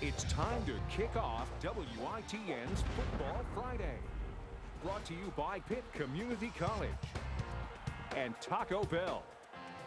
It's time to kick off WITN's Football Friday. Brought to you by Pitt Community College and Taco Bell.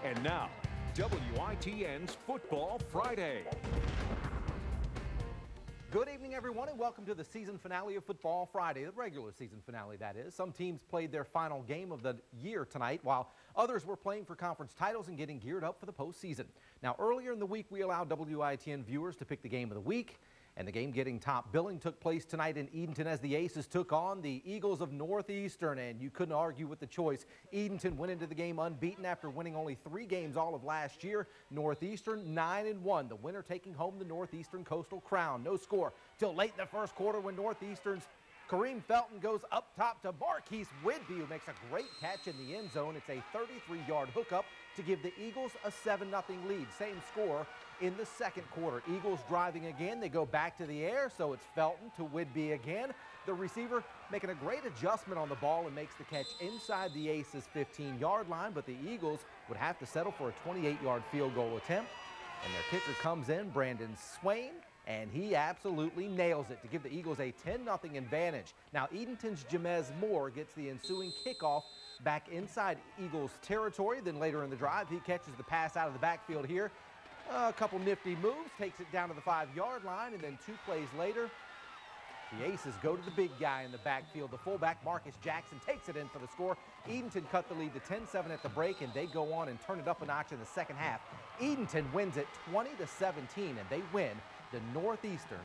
And now, WITN's Football Friday. Good evening, everyone, and welcome to the season finale of Football Friday, the regular season finale, that is. Some teams played their final game of the year tonight, while others were playing for conference titles and getting geared up for the postseason. Now, earlier in the week, we allowed WITN viewers to pick the game of the week, and the game getting top billing took place tonight in Edenton as the Aces took on the Eagles of Northeastern, and you couldn't argue with the choice. Edenton went into the game unbeaten after winning only 3 games all of last year. Northeastern 9-1, the winner taking home the Northeastern Coastal Crown. No score till late in the first quarter when Northeastern's Kareem Felton goes up top to Marquise Whidbey, who makes a great catch in the end zone. It's a 33-yard hookup to give the Eagles a 7-0 lead. Same score in the second quarter. Eagles driving again. They go back to the air, so it's Felton to Whidbey again. The receiver making a great adjustment on the ball and makes the catch inside the Aces' 15-yard line, but the Eagles would have to settle for a 28-yard field goal attempt. And their kicker comes in, Brandon Swain, and he absolutely nails it to give the Eagles a 10-0 advantage. Now, Edenton's Jamez Moore gets the ensuing kickoff back inside Eagles territory. Then later in the drive, he catches the pass out of the backfield here. A couple nifty moves, takes it down to the 5-yard line, and then 2 plays later, the Aces go to the big guy in the backfield. The fullback, Marcus Jackson, takes it in for the score. Edenton cut the lead to 10-7 at the break, and they go on and turn it up a notch in the second half. Edenton wins it 20-17, and they win the Northeastern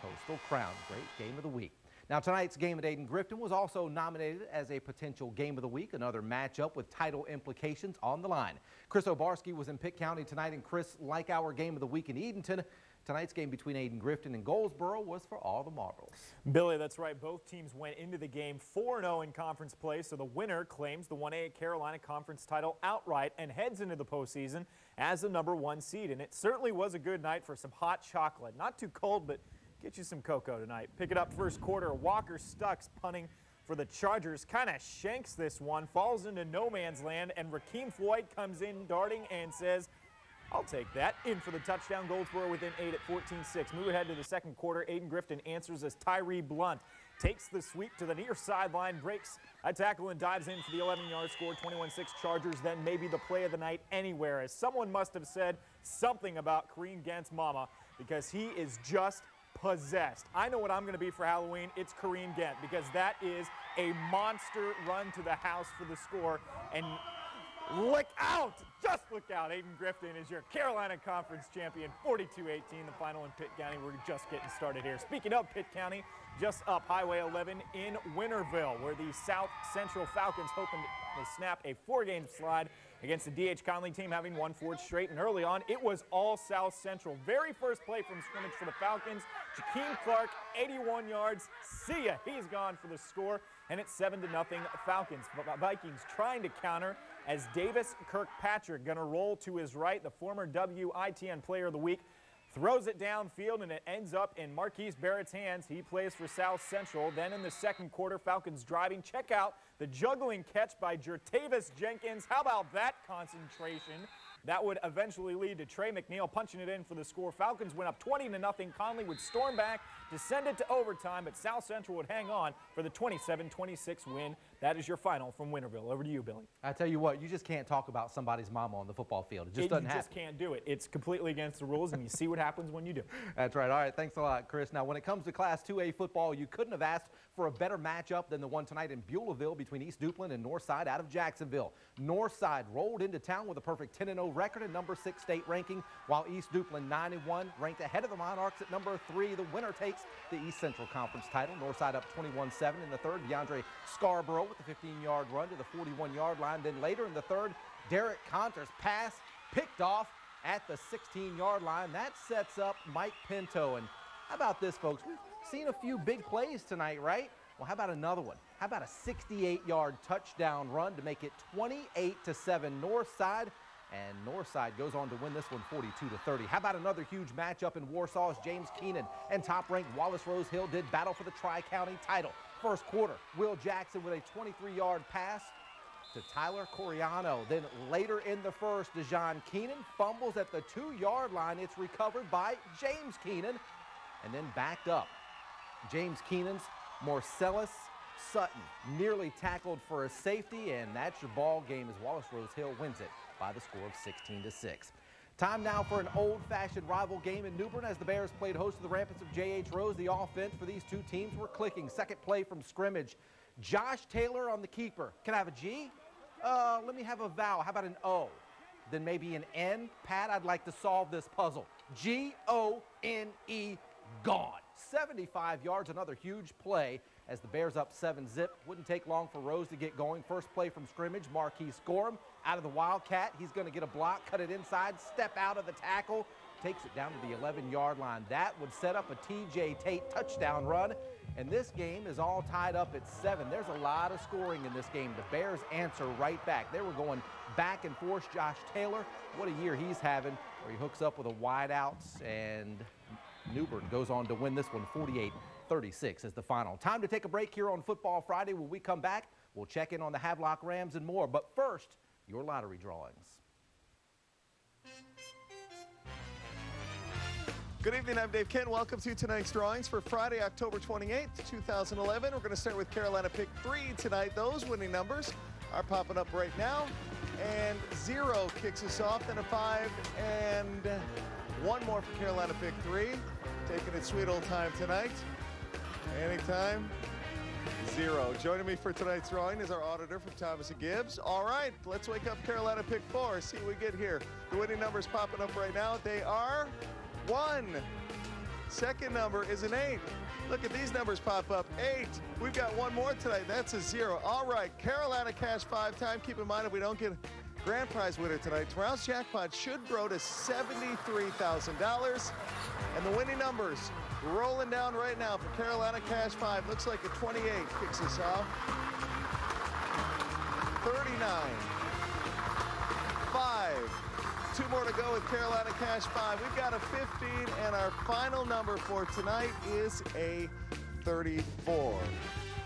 Coastal Crown. Great game of the week. Now, tonight's game at Ayden-Grifton was also nominated as a potential game of the week, another matchup with title implications on the line. Chris Obarski was in Pitt County tonight, and Chris, like our game of the week in Edenton, tonight's game between Ayden-Grifton and Goldsboro was for all the marbles. Billy, that's right. Both teams went into the game 4-0 in conference play, so the winner claims the 1A Carolina Conference title outright and heads into the postseason as the #1 seed. And it certainly was a good night for some hot chocolate. Not too cold, but get you some cocoa tonight. Pick it up first quarter. Walker Stucks punting for the Chargers. Kind of shanks this one, falls into no man's land, and Rakeem Floyd comes in darting and says, I'll take that. In for the touchdown. Goldsboro within 8 at 14-6. Move ahead to the second quarter. Ayden-Grifton answers as Tyree Blunt takes the sweep to the near sideline, breaks a tackle and dives in for the 11-yard score. 21-6 Chargers, then maybe the play of the night anywhere, as someone must have said something about Kareem Gant's mama, because he is just possessed. I know what I'm going to be for Halloween. It's Kareem Gant, because that is a monster run to the house for the score. And look out! Just look out! Ayden-Grifton is your Carolina Conference champion, 42-18, the final in Pitt County. We're just getting started here. Speaking of Pitt County, just up Highway 11 in Winterville, where the South Central Falcons hoping to snap a 4-game slide against the D.H. Conley team, having won 4 straight. And early on, it was all South Central. Very first play from scrimmage for the Falcons. Jakeem Clark, 81 yards. See ya. He's gone for the score. And it's 7-0 Falcons. Vikings trying to counter as Davis Kirkpatrick going to roll to his right. The former WITN Player of the Week throws it downfield, and it ends up in Marquise Barrett's hands. He plays for South Central. Then in the second quarter, Falcons driving. Check out the juggling catch by Jertavis Jenkins. How about that concentration? That would eventually lead to Trey McNeil punching it in for the score. Falcons went up 20-0. Conley would storm back to send it to overtime, but South Central would hang on for the 27-26 win. That is your final from Winterville. Over to you, Billy. I tell you what, you just can't talk about somebody's mama on the football field. It just doesn't happen. You just can't do it. It's completely against the rules, and you see what happens when you do. That's right. All right, thanks a lot, Chris. Now, when it comes to Class 2A football, you couldn't have asked for a better matchup than the one tonight in Beulahville between East Duplin and Northside out of Jacksonville. Northside rolled into town with a perfect 10-0 record and number 6 state ranking, while East Duplin 9-1, ranked ahead of the Monarchs at number 3. The winner takes the East Central Conference title. Northside up 21-7 in the third. DeAndre Scarborough with the 15-yard run to the 41-yard line. Then later in the third, Derek Conter's pass picked off at the 16-yard line. That sets up Mike Pinto. And how about this, folks? We've seen a few big plays tonight, right? Well, how about another one? How about a 68-yard touchdown run to make it 28-7 Northside? And Northside goes on to win this one 42-30. How about another huge matchup in Warsaw as James Keenan and top-ranked Wallace Rose Hill did battle for the Tri-County title. First quarter, Will Jackson with a 23-yard pass to Tyler Coriano. Then later in the first, DeJon Keenan fumbles at the 2-yard line. It's recovered by James Keenan. and then backed up. James Keenan's Marcellus Sutton nearly tackled for a safety, and that's your ball game as Wallace Rose Hill wins it by the score of 16-6. Time now for an old-fashioned rival game in New Bern as the Bears played host to the Rampants of J.H. Rose. The offense for these two teams were clicking. Second play from scrimmage. Josh Taylor on the keeper. Can I have a G? Let me have a vowel. How about an O? Then maybe an N? Pat, I'd like to solve this puzzle. G-O-N-E, gone. 75 yards, another huge play as the Bears up 7-zip. Wouldn't take long for Rose to get going. First play from scrimmage, Marquise Gorham out of the Wildcat. He's going to get a block, cut it inside, step out of the tackle, takes it down to the 11-yard line. That would set up a T.J. Tate touchdown run, and this game is all tied up at 7. There's a lot of scoring in this game. The Bears answer right back. They were going back and forth. Josh Taylor, what a year he's having, where he hooks up with a wide outs, and New Bern goes on to win this one 48-36 as the final. Time to take a break here on Football Friday. When we come back, we'll check in on the Havelock Rams and more. But first, your lottery drawings. Good evening, I'm Dave Kent. Welcome to tonight's drawings for Friday, October 28th, 2011. We're going to start with Carolina Pick 3 tonight. Those winning numbers are popping up right now. And 0 kicks us off, then a 5, and one more for Carolina Pick 3. Taking it sweet old time tonight. Anytime. 0. Joining me for tonight's drawing is our auditor from Thomas & Gibbs. All right, let's wake up Carolina Pick 4. See what we get here. The winning numbers popping up right now. They are 1. Second number is an 8. Look at these numbers pop up. 8. We've got one more tonight. That's a 0. All right, Carolina Cash 5 time. Keep in mind if we don't get grand prize winner tonight, tomorrow's jackpot should grow to $73,000. And the winning numbers rolling down right now for Carolina Cash 5. Looks like a 28 kicks us off. 39. 5. 2 more to go with Carolina Cash 5. We've got a 15, and our final number for tonight is a 34.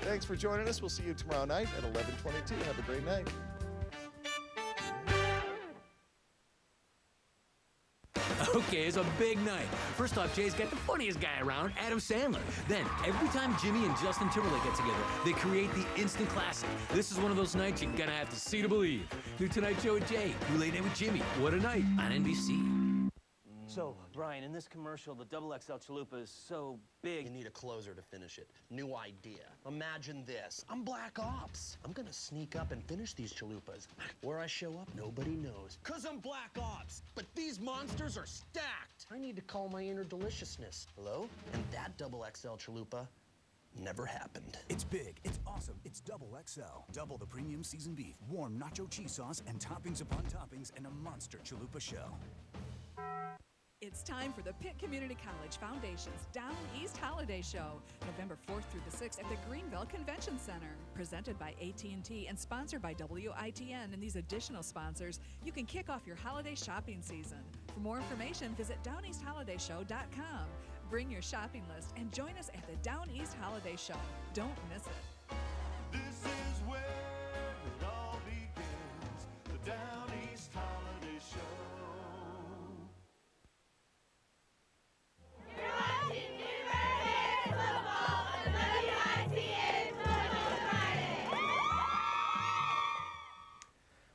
Thanks for joining us. We'll see you tomorrow night at 11:22. Have a great night. Okay, it's a big night. First off, Jay's got the funniest guy around, Adam Sandler. Then, every time Jimmy and Justin Timberlake get together, they create the instant classic. This is one of those nights you're gonna have to see to believe. New Tonight Show with Jay, New Late Night with Jimmy. What a night on NBC. So, Brian, in this commercial, the XXL chalupa is so big. You need a closer to finish it. New idea. Imagine this. I'm Black Ops. I'm gonna sneak up and finish these chalupas. Where I show up, nobody knows. 'Cause I'm Black Ops. But these monsters are stacked. I need to call my inner deliciousness. Hello? And that XXL chalupa never happened. It's big, it's awesome, it's XXL. Double the premium seasoned beef, warm nacho cheese sauce, and toppings upon toppings, and a monster chalupa shell. It's time for the Pitt Community College Foundation's Down East Holiday Show, November 4th through the 6th at the Greenville Convention Center. Presented by AT&T and sponsored by WITN and these additional sponsors, you can kick off your holiday shopping season. For more information, visit downeastholidayshow.com. Bring your shopping list and join us at the Down East Holiday Show. Don't miss it. This is where it all begins, the Down East Holiday Show.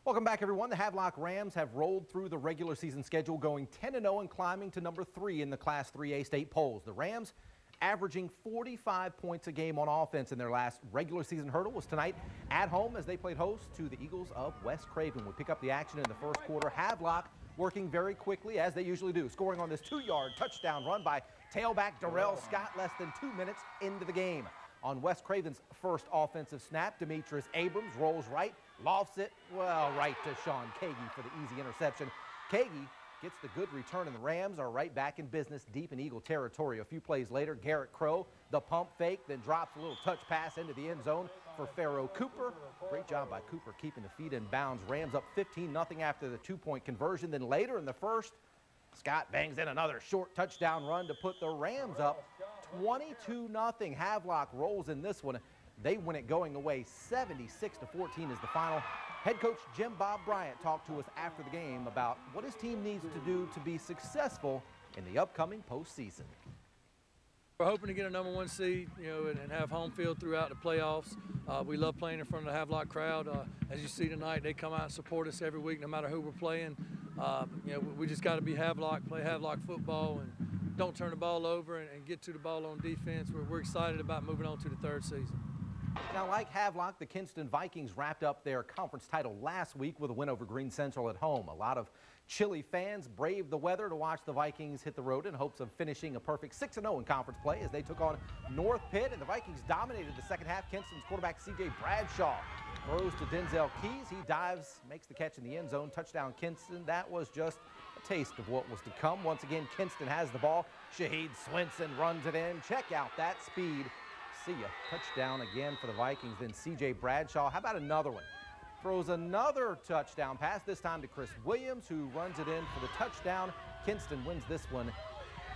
Welcome back, everyone. The Havelock Rams have rolled through the regular season schedule, going 10-0 and climbing to number 3 in the Class 3A state polls. The Rams averaging 45 points a game on offense in their last regular season hurdle was tonight at home as they played host to the Eagles of West Craven. We pick up the action in the first quarter. Havelock working very quickly, as they usually do, scoring on this 2-yard touchdown run by tailback Darrell Scott less than 2 minutes into the game. On West Craven's first offensive snap, Demetrius Abrams rolls right, lofts it, well, right to Sean Kagi for the easy interception. Kagi gets the good return, and the Rams are right back in business deep in Eagle territory. A few plays later, Garrett Crow, the pump fake, then drops a little touch pass into the end zone for Pharaoh Cooper. Great job by Cooper keeping the feet in bounds. Rams up 15-0 after the 2-point conversion. Then later in the first, Scott bangs in another short touchdown run to put the Rams up 22-0. Havelock rolls in this one. They win it going away 76-14 is the final. Head coach Jim Bob Bryant talked to us after the game about what his team needs to do to be successful in the upcoming postseason. We're hoping to get a #1 seed, and have home field throughout the playoffs. We love playing in front of the Havelock crowd. As you see tonight, they come out and support us every week, no matter who we're playing. We just got to be Havelock, play Havelock football, and don't turn the ball over and get to the ball on defense. We're excited about moving on to the 3rd season. Now, like Havelock, the Kinston Vikings wrapped up their conference title last week with a win over Green Central at home. A lot of Chile fans braved the weather to watch the Vikings hit the road in hopes of finishing a perfect 6-0 in conference play as they took on North Pitt, and the Vikings dominated the second half. Kinston's quarterback C.J. Bradshaw throws to Denzel Keys. He dives, makes the catch in the end zone. Touchdown Kinston. That was just a taste of what was to come. Once again, Kinston has the ball. Shaheed Swinson runs it in. Check out that speed. See ya. Touchdown again for the Vikings. Then C.J. Bradshaw. How about another one? Throws another touchdown pass, this time to Chris Williams, who runs it in for the touchdown. Kinston wins this one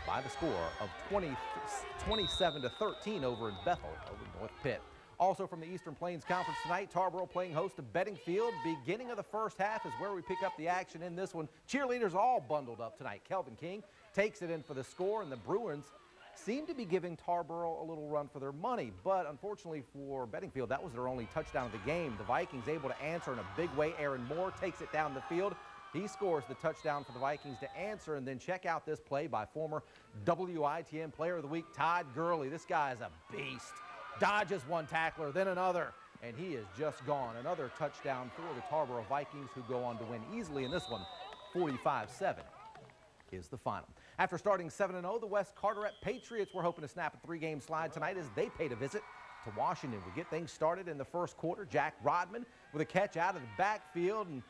by the score of 27-13 over in Bethel over North Pitt. Also from the Eastern Plains Conference tonight, Tarboro playing host to Beddingfield. Beginning of the first half is where we pick up the action in this one. Cheerleaders all bundled up tonight. Kelvin King takes it in for the score, and the Bruins seem to be giving Tarboro a little run for their money, but unfortunately for Beddingfield, that was their only touchdown of the game. The Vikings able to answer in a big way. Aaron Moore takes it down the field. He scores the touchdown for the Vikings to answer, and then check out this play by former WITN Player of the Week, Todd Gurley. This guy is a beast. Dodges one tackler, then another, and he is just gone. Another touchdown for the Tarboro Vikings, who go on to win easily in this one, 45-7. Is the final. After starting 7-0, the West Carteret Patriots were hoping to snap a 3-game slide tonight as they paid a visit to Washington. We get things started in the first quarter. Jack Rodman with a catch out of the backfield and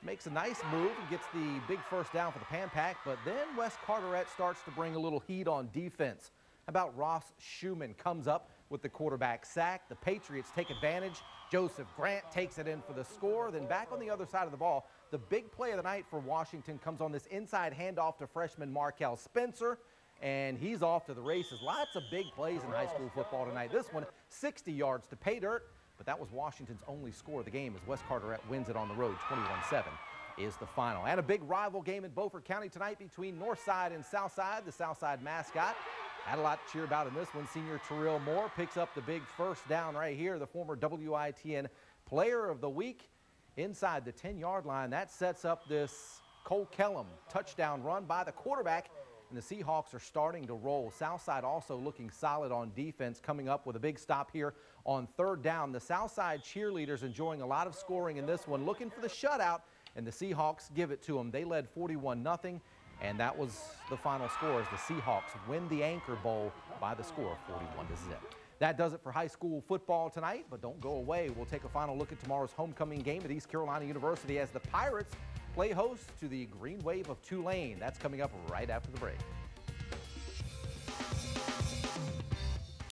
makes a nice move and gets the big first down for the Pan Pack, but then West Carteret starts to bring a little heat on defense. How about Ross Schumann comes up with the quarterback sack. The Patriots take advantage. Joseph Grant takes it in for the score. Then back on the other side of the ball, the big play of the night for Washington comes on this inside handoff to freshman Markel Spencer, and he's off to the races. Lots of big plays in high school football tonight. This one, 60 yards to pay dirt, but that was Washington's only score of the game as West Carteret wins it on the road. 21-7 is the final. And a big rival game in Beaufort County tonight between Northside and Southside. The Southside mascot had a lot to cheer about in this one. Senior Terrell Moore picks up the big first down right here. The former WITN Player of the Week inside the 10-yard line. That sets up this Cole Kellum touchdown run by the quarterback, and the Seahawks are starting to roll. Southside also looking solid on defense, coming up with a big stop here on 3rd down. The Southside cheerleaders enjoying a lot of scoring in this one, looking for the shutout, and the Seahawks give it to them. They led 41-0. And that was the final score as the Seahawks win the Anchor Bowl by the score of 41-0. That does it for high school football tonight, but don't go away. We'll take a final look at tomorrow's homecoming game at East Carolina University as the Pirates play host to the Green Wave of Tulane. That's coming up right after the break.